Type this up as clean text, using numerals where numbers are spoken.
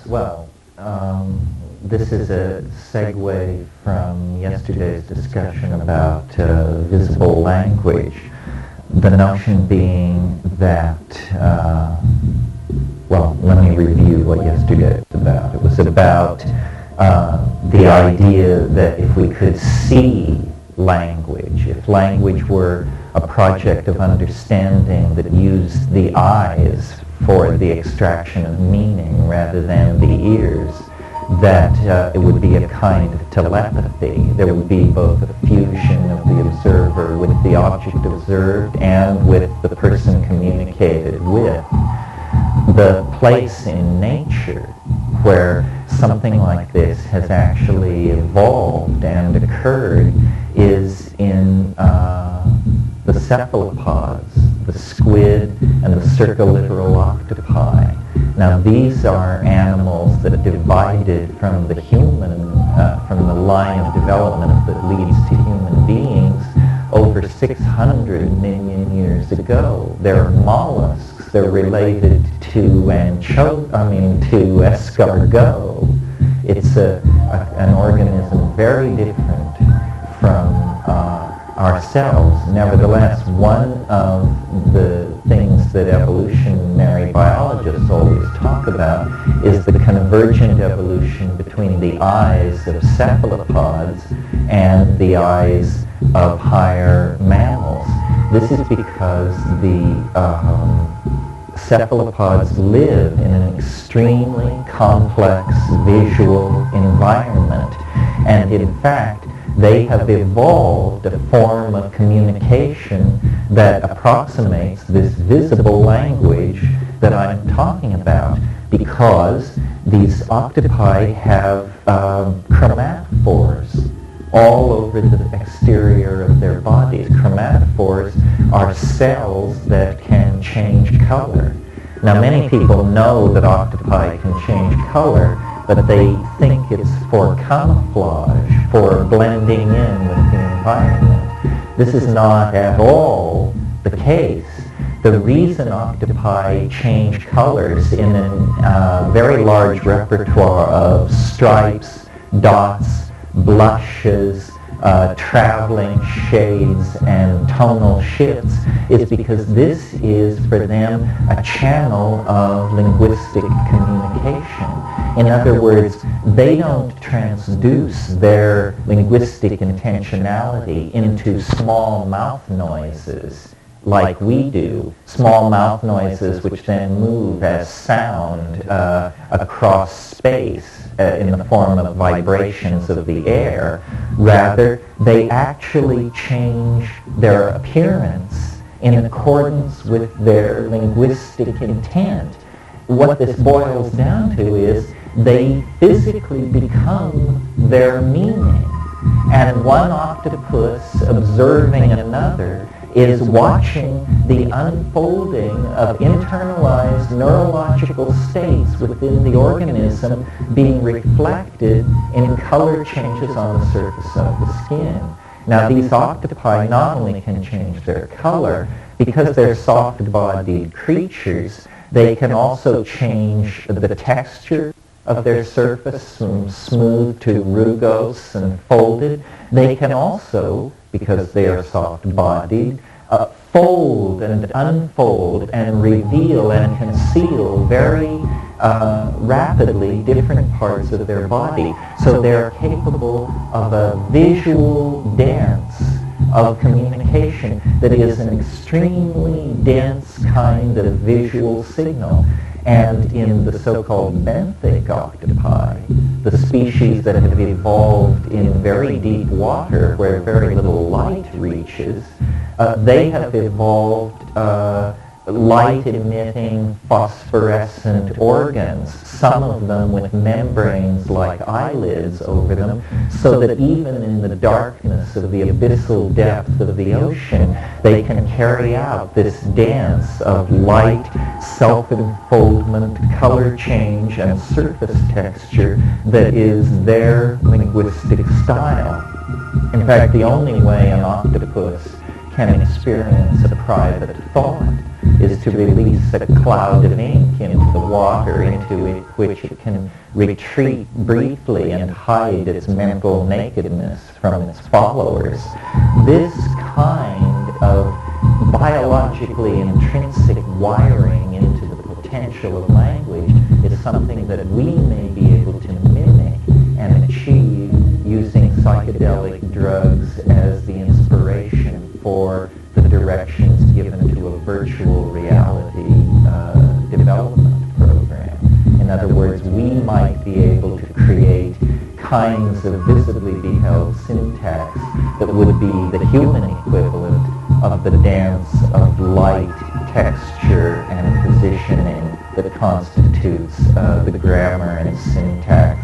Well, this is a segue from yesterday's discussion about visible language. The notion being that, well, let me review what yesterday was about. It was about the idea that if we could see language, if language were a project of understanding that used the eyes for the extraction of meaning rather than the ears, that it would be a kind of telepathy. There would be both a fusion of the observer with the object observed and with the person communicated with. The place in nature where something like this has actually evolved and occurred is in the cephalopods, the squid and the circulittoral octopi. Now these are animals that divided from the human, from the line of development that leads to human beings over 600 million years ago. They're mollusks. They're related to escargot. It's an organism very different from ourselves. Nevertheless, one of the things that evolutionary biologists always talk about is the convergent evolution between the eyes of cephalopods and the eyes of higher mammals. This is because the cephalopods live in an extremely complex visual environment, and in fact they have evolved a form of communication that approximates this visible language that I'm talking about, because these octopi have chromatophores all over the exterior of their bodies. Chromatophores are cells that can change color. Now many people know that octopi can change color, but they think it's for camouflage, for blending in with the environment. This is not at all the case. The reason octopi change colors in a very large repertoire of stripes, dots, blushes, traveling shades and tonal shifts is because this is for them a channel of linguistic communication. In other words, they don't transduce their linguistic intentionality into small mouth noises like we do, small mouth noises which then move as sound across space in the form of vibrations of the air. Rather, they actually change their appearance in accordance with their linguistic intent. What this boils down to is they physically become their meaning. And one octopus observing another is watching the unfolding of internalized neurological states within the organism being reflected in color changes on the surface of the skin. Now these octopi not only can change their color, because they're soft-bodied creatures, they can also change the texture of their surface from smooth to rugose and folded. They can also, because they are soft-bodied, fold and unfold and reveal and conceal very rapidly different parts of their body. So they're capable of a visual dance of communication that is an extremely dense kind of visual signal. And in the so-called benthic octopi, the species that have evolved in very deep water where very little light reaches, they have evolved light-emitting phosphorescent organs, some of them with membranes like eyelids over them, so that even in the darkness of the abyssal depth of the ocean, they can carry out this dance of light, self-enfoldment, color change, and surface texture that is their linguistic style. In fact, the only way an octopus can experience a private thought is to release a cloud of ink into the water into which it can retreat briefly and hide its mental nakedness from its followers. This kind of biologically intrinsic wiring into the potential of language is something that we may be able to mimic and achieve using psychedelic drugs as the inspiration for the directions given to a virtual reality development program. In other words, we might be able to create kinds of visibly beheld syntax that would be the human equivalent of the dance of light, texture, and positioning that constitutes the grammar and syntax